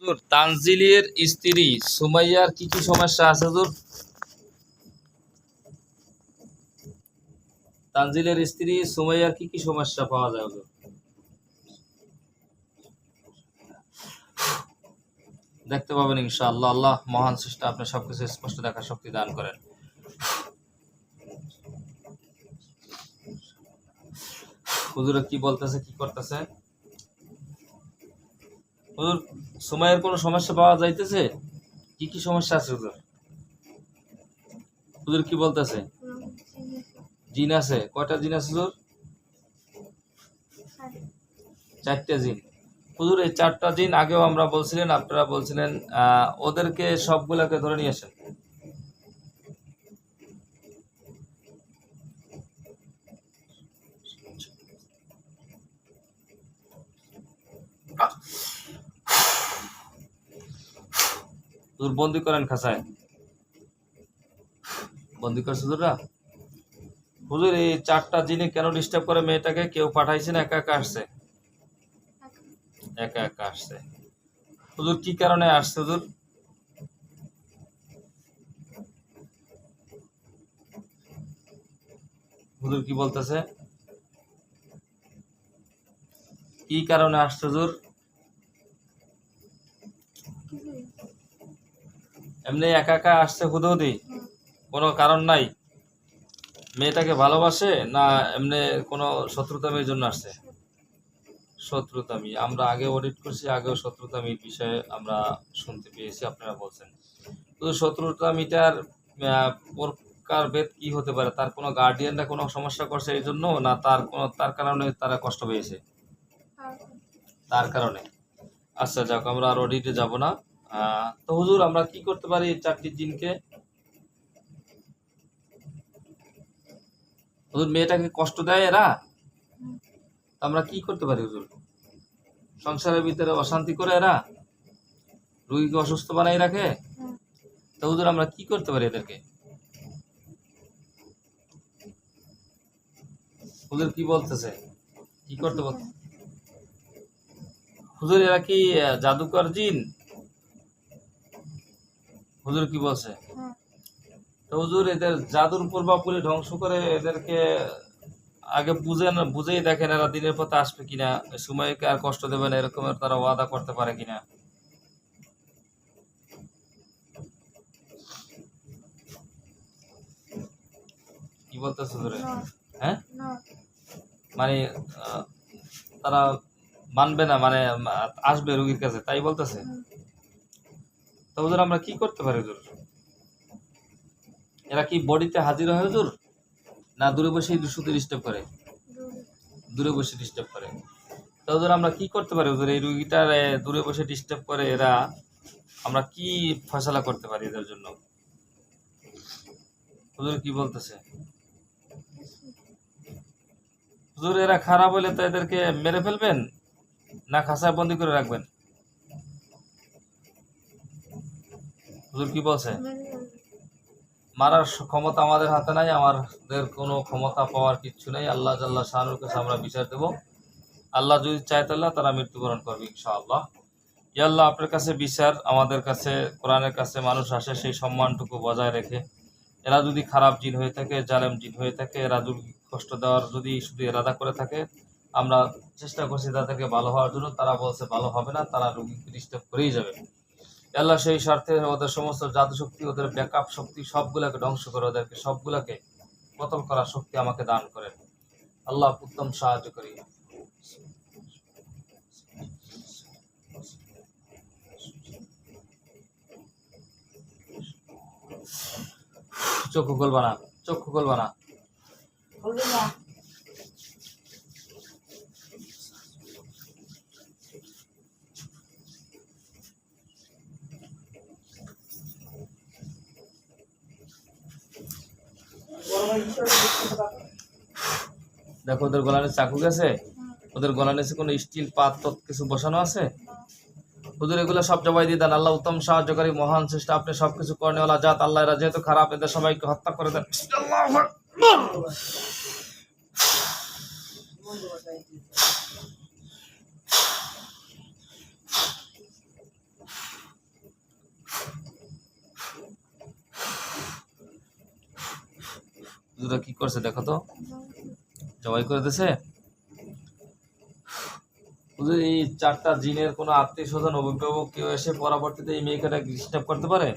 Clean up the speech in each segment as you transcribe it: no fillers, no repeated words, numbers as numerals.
হুজুর, তানজিলের স্ত্রী সুমাইয়ার কি কি সমস্যা আছে হুজুর? তানজিলের স্ত্রী সুমাইয়ার কি কি সমস্যা পাওয়া যায় হুজুর? দেখতে পাবেন ইনশাআল্লাহ। আল্লাহ মহান সৃষ্টা, আপনি সবকিছু স্পষ্ট দেখার শক্তি দান করেন। হুজুরে কি বলতেছে, কি করতেছে? হুজুর, সুমাইয়ার কোনো সমস্যা পাওয়া যাইতেছে? কি কি সমস্যা আছে হুজুর? হুজুর কি বলতেছে? জিন আছে? কয়টা জিন আছে হুজুর? 4টে জিন। হুজুর, এই 4টা জিন আগেও আমরা বলছিলেন, আপনারা বলছিলেন ওদেরকে সবগুলাকে ধরে নিয়ে আসেন। হুজুর বন্দি করেন খাঁচায়। বন্দি করছে হুজুররা। হুজুর, এই 4টা জিনে কেন ডিস্টার্ব করে মেয়েটাকে? কেউ পাঠাইছে না একা একা আসছে? একা একা আসছে। হুজুর কি কারণে আসছে হুজুর? হুজুর কি বলতেছে? কি কারণে আসছে হুজুর? এমনি একা একা আসছে হুদুদি? কোনো কারণ নাই? মেয়েটাকে ভালোবাসে না এমনি কোনো শত্রুতামির জন্য আসছে? শত্রুতামি। আমরা আগে অডিট করছি, আগেও শত্রুতামির বিষয়ে আমরা শুনতে পেয়েছি, আপনারা বলছেন। তো শত্রুতামিটার প্রকার ভেদ কি হতে পারে? তার কোনো গার্ডিয়ানরা কোনো সমস্যা করছে এই জন্য, না তার কারণে তারা কষ্ট পেয়েছে? তার কারণে। আচ্ছা যাক, আমরা আর অডিটে যাব না। তো হুজুর, আমরা কি করতে পারি এই 4টি জিনকে? হুজুর, মেয়েটাকে কষ্ট দেয় এরা? আমরা কি করতে পারি হুজুর? সংসারের ভিতরে অশান্তি করে এরা? রোগীকে অসুস্থ বানাই রাখে? তো হুজুর, আমরা কি করতে পারি এদেরকে? হুজুর কি বলতেছে? কি করতে বল? হুজুর, এরা কি জাদুকর জিন? হুজুর কি বলছে? তো হুজুর, এদের জাদুর প্রভাব পুরে ধ্বংস করে এদেরকে আগে বুঝেই দেখেন এরা দিনের পথে আসবে কিনা, সময়কে আর কষ্ট দেবে না এরকমের তারা ওয়াদা করতে পারে কিনা। কি বলতেছে হুজুরে? হ্যাঁ, মানে আহ, তারা মানবে না, মানে আসবে রোগীর কাছে, তাই বলতেছে। তো হুজুর, আমরা কি করতে পারি হুজুর? এরা কি বডিতে হাজির হয় হুজুর, না দূরে বসেই শুধু ডিস্টার্ব করে? দূরে বসে ডিস্টার্ব করে। তো হুজুর, আমরা কি করতে পারি হুজুর? এই রুগীটার দূরে বসে ডিস্টার্ব করে এরা, আমরা কি ফয়সালা করতে পারি এদের জন্য? হুজুর কি বলতেছে? হুজুর, এরা খারাপ হলে তো এদেরকে মেরে ফেলবেন, না খাঁচায় বন্দি করে রাখবেন? হুজুর কি বলছে? মারার ক্ষমতা আমাদের হাতে নাই, আমাদের কোনো ক্ষমতা পাওয়ার কিচ্ছু নেই। আল্লাহ জাল্লা শানুর কাছে আমরা বিচার দেব। আল্লাহ যদি চায় তাহলে তারা মৃত্যুবরণ করবে ইনশাআল্লাহ। ইয়া আল্লাহ, আপনার কাছে বিচার, আমাদের কাছে কোরআনের কাছে মানুষ আসে সেই সম্মানটুকু বজায় রেখে, এরা যদি খারাপ জিন হয়ে থাকে, জালেম জিন হয়ে থাকে, এরা যদি কষ্ট দেওয়ার যদি শুধু এরাদা করে থাকে, আমরা চেষ্টা করছি তাদেরকে ভালো হওয়ার জন্য। তারা বলছে ভালো হবে না, তারা রোগীকে ডিস্টার্ব করেই যাবে। আল্লাহ সেই স্বার্থে ওদের সমস্ত জাদু শক্তি, ওদের ব্যাকআপ শক্তি সবগুলাকে ধ্বংস করে, ওদেরকে সবগুলাকে কতল করার শক্তি আমাকে দান করেন। আল্লাহ উত্তম সাহায্য করি। চক্ষু খুলবা না, চক্ষু খুলবা না। দেখো, ওদের গলানে চাকু গেছে, ওদের গলানে কোনো স্টিল পাথর কিছু বসানো আছে। হুজুর, এগুলো সব জবাই দিয়ে দেন। আল্লাহ উত্তম সাহায্যকারী, মহান চেষ্টা, আপনি সবকিছু করনেওয়ালা জাত। আল্লাহ, এরা যেহেতু খারাপ, এদের সবাইকে হত্যা করে দেন। হুজুরা কি করছে দেখো তো, জবাই করে দিছে। হুজুর এই 4টা জিনের কোনো আত্মীয় স্বজন অভিভাবক কেউ এসে পরবর্তীতে এই মেয়েকে ডিস্টার্ব করতে পারে?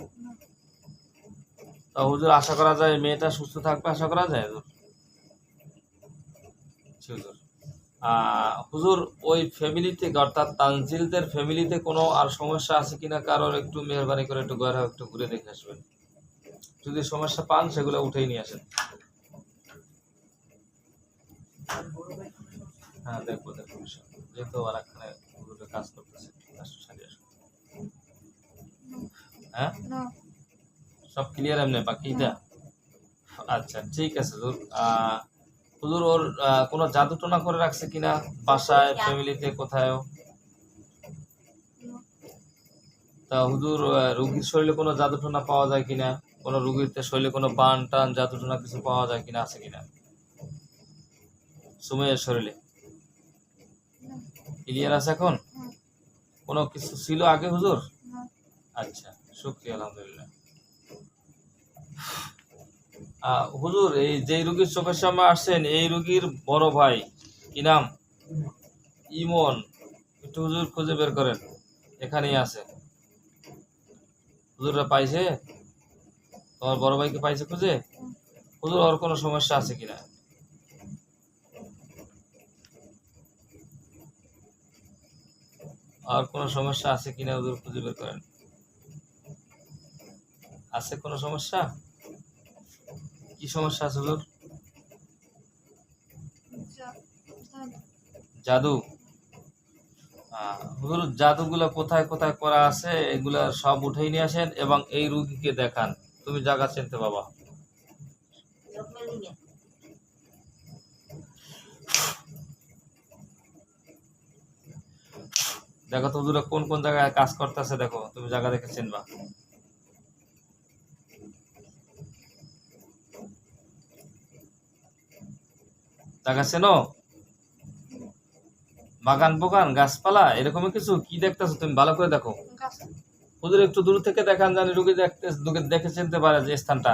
তা হুজুর আশা করা যায় মেয়েটা সুস্থ থাকবে, আশা করা যায় হুজুর? জি হুজুর। হুজুর ওই ফ্যামিলি থেকে অর্থাৎ তানজিলদের ফ্যামিলিতে কোনো আর সমস্যা আছে কিনা কারোর একটু মেহরবানি করে একটু একটু ঘুরে দেখে আসবেন। যদি সমস্যা পান সেগুলো উঠেই নিয়ে আসেন। হ্যাঁ দেখবো যেহেতু আর একখানে কাজ করতেছে, কাজটা সারিয়ে আসবো। হ্যাঁ সব ক্লিয়ার এমনি বাকিটা? আচ্ছা ঠিক আছে হুজুর। হুজুর ওর কোনো জাদু টোনা করে রাখছে কিনা বাসায়, ফ্যামিলিতে, কোথায়? তা হুজুর রুগীর শরীরে কোনো জাদু টোনা পাওয়া যায় কিনা, কোনো রুগীর শরীরে কোনো বান টান জাদু টোনা কিছু পাওয়া যায় কিনা, আছে কিনা সুমাইয়ার শরীরে? ক্লিয়ার আছে এখন? কোনো কিছু ছিল আগে হুজুর? আচ্ছা শুকরিয়া, আলহামদুলিল্লাহ। হুজুর এই যে রুগীর চোখের সামনে আসছেন এই রুগীর বড় ভাই কি নাম? ইমন। একটু হুজুর খুঁজে বের করেন, এখানেই আছে। হুজুররা পাইছে? তোমার বড় ভাইকে পাইছে খুঁজে? হুজুর ওর কোনো সমস্যা আছে কিনা? আর কোনো সমস্যা আছে কিনা হুজুর খুঁজে বের করেন। আছে কোনো সমস্যা? কি সমস্যা আছে হুজুর? জাদু? হুজুর জাদুগুলো কোথায় কোথায় করা আছে এগুলা সব উঠেই নিয়ে আসেন এবং এই রুগীকে দেখান। তুমি জায়গা চিনতে বাবা। দেখো তো হুজুরা কোন কোন জায়গায় কাজ করতেছে, দেখো তুমি জায়গা দেখে চিনবা। জায়গা চেনো? বাগান বোগান গাছপালা এরকমই কিছু কি দেখতেছো তুমি? ভালো করে দেখো হুজুর, একটু দূর থেকে দেখান জানি রুগী দেখে চিনতে পারে যে স্থানটা।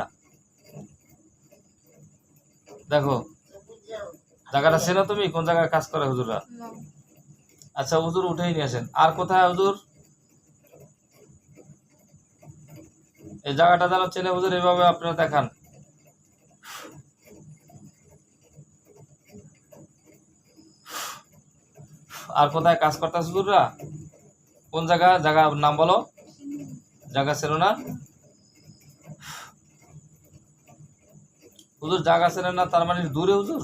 দেখো জায়গাটা চেনো তুমি? কোন জায়গায় কাজ করে হুজুররা? আচ্ছা হুজুর উঠেই নিয়ে আসেন। আর কোথায় হুজুর এই জায়গাটা যেন চেনে হুজুর, এইভাবে আপনারা দেখান। আর কোথায় কাজ করতেছে হুজুররা? কোন জায়গা? জায়গার নাম বলো। জায়গা চেনো না হুজুর? জায়গা চেনেন না তার মানে দূরে হুজুর?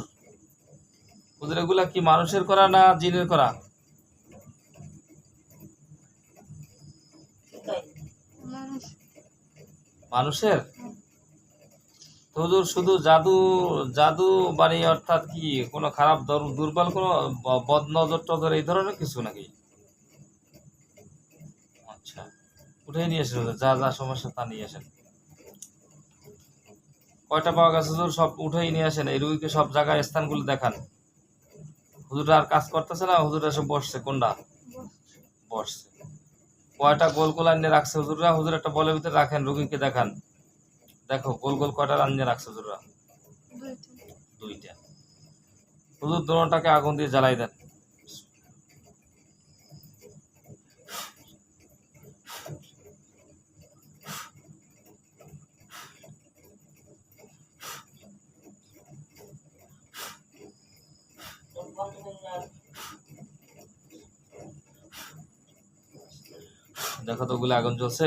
হুজুর এগুলা কি মানুষের করা না জিনের করা? মানুষের। তো হুজুর শুধু জাদু জাদু বাড়ি অর্থাৎ কি কোনো খারাপ দুর্বল কোনো বদ নজর টজর এই ধরনের কিছু নাকি? আচ্ছা উঠে নিয়ে আসেন হুজুর, যা যা সমস্যা তা নিয়ে আসেন। কয়টা পাওয়া গেছে হুজুর? সব উঠেই নিয়ে আসেন। এই রুগীকে সব জায়গায় স্থানগুলো দেখান। হুজুররা আর কাজ করতেছে না, হুজুররা সব বসছে। কোনটা বসছে? কয়টা গোল গোল আনিয়ে রাখছে হুজুররা? হুজুর একটা বলের ভিতরে রাখেন, রুগীকে দেখান। দেখো গোল গোল কয়টা আনিয়ে রাখছে হুজুররা? দুইটা। হুজুর দোনোটাকে আগুন দিয়ে জ্বালাই দেন। দেখো তো ওগুলো আগুন জ্বলছে?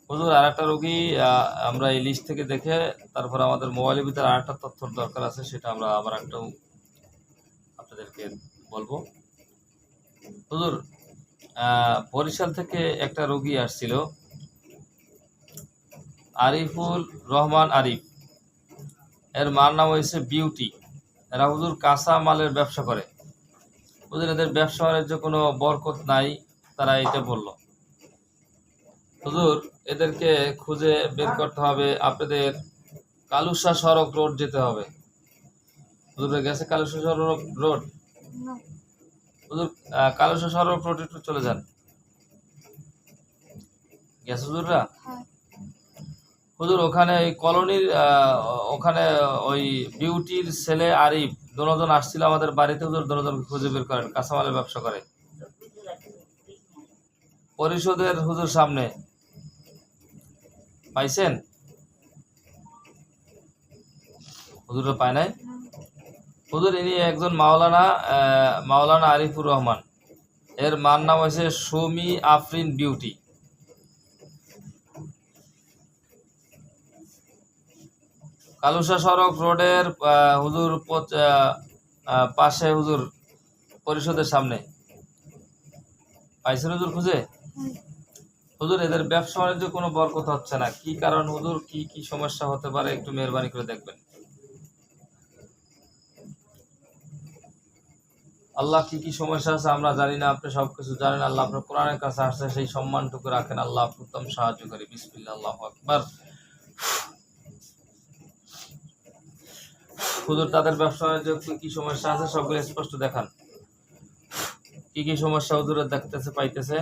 হুজুর আর একটা রোগী আমরা এই লিস্ট থেকে দেখে তারপর আমাদের মোবাইলের ভিতরে আর একটা তথ্যর দরকার আছে, সেটা আমরা আবার একটাও আপনাদেরকে বলবো। হুজুর বরিশাল থেকে একটা রোগী আসছিল, আরিফুল রহমান আরিফ। এর মার নাম হয়েছে বিউটি। এরা হুজুর কাঁচা মালের ব্যবসা করে। হুজুর এদের ব্যবসা বাণিজ্য কোনো বরকত নাই, তারা এটা বলল। হুজুর এদেরকে খুঁজে বের করতে হবে, আপনাদের কালুসা সড়ক রোড যেতে হবে। হুজুর গেছে কালুসা সড়ক রোড? হুজুর কালুসা সড়ক রোড একটু চলে যান। গেছে হুজুররা? হুজুর ওখানে ওই কলোনির ওখানে ওই বিউটির ছেলে আরিফ দুজন আসছিল আমাদের বাড়িতে হুজুর, দুজন খুঁজে বের করেন, কাঁচামালের ব্যবসা করে পরিষদের হুজুর সামনে, পাইছেন? হুজুররা পায় নাই? হুজুর ইনি একজন মাওলানা আরিফুর রহমান, এর মার নাম হয়েছে সুমি আফরিন বিউটি। কালুসা সড়ক রোডের হুজুর পাশে হুজুর, পরিষদের সামনে। পাইছেন হুজুর খুঁজে? হুজুর এদের ব্যবসা বাণিজ্য কোনো বরকত হচ্ছে না, কি কারণ হুজুর? কি কি সমস্যা হতে পারে একটু মেহরবানি করে দেখবেন। আল্লাহ কি কি সমস্যা আছে আমরা জানি না, আপনি সবকিছু জানেন। আল্লাহ আপনার কোরআনের কাছে আসছে, সেই সম্মানটুকু রাখেন। আল্লাহ উত্তম সাহায্য করি। বিসমিল্লাহ, আল্লাহু আকবার। হুজুর তাদের ব্যবসা বাণিজ্য কি কি সমস্যা আছে সবগুলো স্পষ্ট দেখান। কি কি সমস্যা হুজুরের দেখতেছে, পাইতেছে?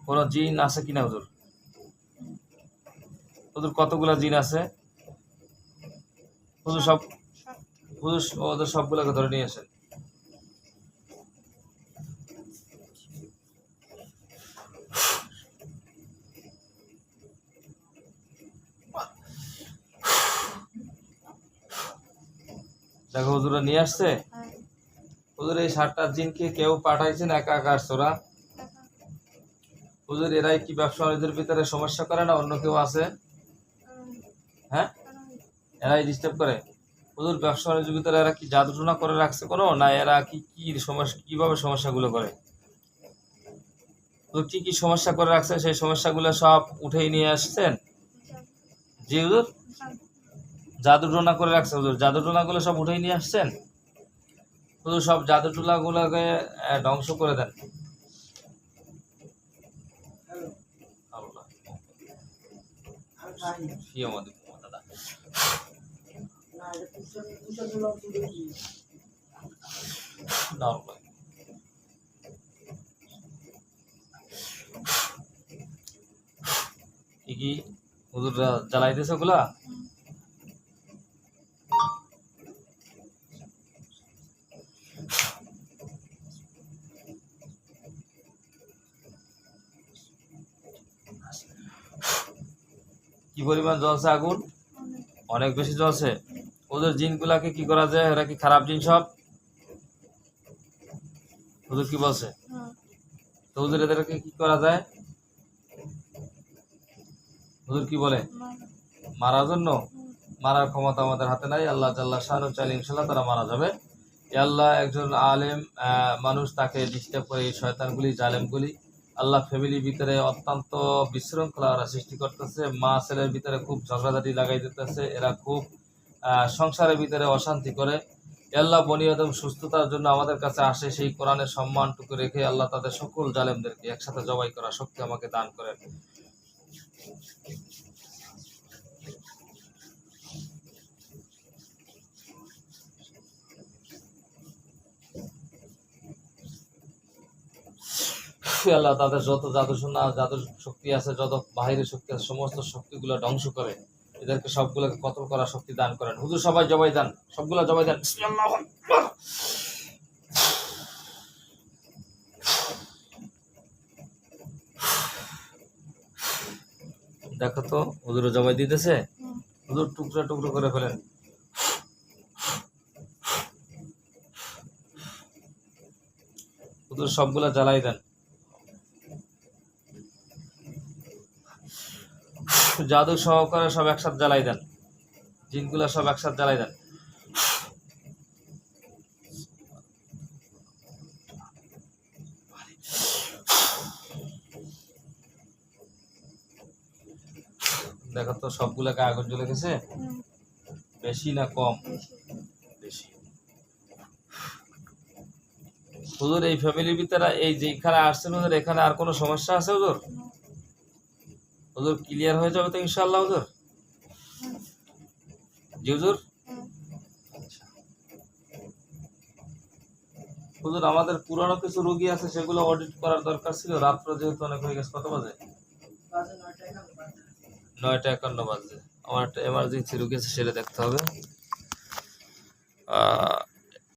কোন জিন আছে কিনা হুজুর? হুজুর কতগুলা জিন আছে হুজুর? হুজুর ওদের সবগুলোকে ধরে নিয়ে আসেন। দেখো হুজুরা নিয়ে আসছে। হুজুর এই 7টা জিনকে কেউ পাঠাইছেন, একা একা আসছে ওরা? হুজুর এরাই কি ব্যবসা বাণিজ্যের ভিতরে সমস্যা করে না অন্য কেউ আছে? হ্যাঁ, এরাই ডিস্টার্ব করে। হুজুর ব্যবসা বাণিজ্যের ভিতরে এরা কি জাদুটনা করে রাখছে কোনো, না এরা কি কি সমস্যা, কিভাবে সমস্যাগুলো করে? হুজুর কি কি সমস্যা করে রাখছে সেই সমস্যাগুলো সব উঠেই নিয়ে আসছেন? জি হুজুর, জাদুটনা করে রাখছে হুজুর, জাদুটনাগুলো সব উঠেই নিয়ে আসছেন? হুজুর সব জাদুটনাগুলোকে ধ্বংস করে দেন। আল্লাহ দাদা কি কি হুজুর জ্বালাইতেছে ওগুলা? কি পরিমাণ জ্বলছে আগুন? অনেক বেশি জ্বলছে। ওদের জিনগুলাকে কি করা যায়? এরা কি খারাপ জিন সব? হুজুর কি বলছে? তো হুজুর এদেরকে কি করা যায়? হুজুর কি বলে? মারার জন্য? মারার ক্ষমতা আমাদের হাতে নাই। আল্লাহ জাল্লা শানু চাইলে ইনশাল্লাহ তারা মারা যাবে। আল্লাহ একজন আলেম মানুষ, তাকে ডিস্টার্ব করে এই শয়তানগুলি, জালেমগুলি। আল্লাহ ফ্যামিলির ভিতরে অত্যন্ত বিশৃঙ্খলা ওরা সৃষ্টি করতেছে, মা ছেলের ভিতরে খুব ঝগড়াঝাটি লাগাই দিতেছে, এরা খুব সংসারের ভিতরে অশান্তি করে। আল্লাহ বনি আদম সুস্থতার জন্য আমাদের কাছে আসে, সেই কোরআনের সম্মানটুকু রেখে আল্লাহ তাদের সকল জালেমদেরকে একসাথে জবাই করা শক্তি আমাকে দান করেন। আল্লাহ তাদের যত জাদুশোনা, জাদুর শক্তি আছে, যত বাহিরের শক্তি আছে, সমস্ত শক্তিগুলো ধ্বংস করে এদেরকে সবগুলোকে কতল করার শক্তি দান করেন। হুজুর সবাই জবাই দেন, সবগুলো জবাই দেন। দেখো তো হুজুর জবাই দিতেছে। হুজুর টুকরা টুকরো করে ফেলেন। হুজুর সবগুলা জ্বালাই দেন। জাদু সহকারে সব একসাথে জ্বালাই দেন, জিনগুলা সব একসাথে জ্বালাই দেন। দেখো তো সবগুলাকে আগুন জ্বলে গেছে। বেশি না কম? বেশি। হুজুর এই ফ্যামিলির ভিতরে এই যেখানে আসছেন হুজুর, এখানে আর কোনো সমস্যা আছে হুজুর? হুজুর ক্লিয়ার হয়ে যাবে তো ইনশাআল্লাহ হুজুর? জি হুজুর। হুজুর আমাদের পুরানো কিছু রোগী আছে, সেগুলো অডিট করার দরকার ছিল। রাত্র যেহেতু অনেক হয়ে গেছে, কত বাজে? 9:51 বাজে। আমার একটা এমার্জেন্সি রুগী আছে, সেটা দেখতে হবে।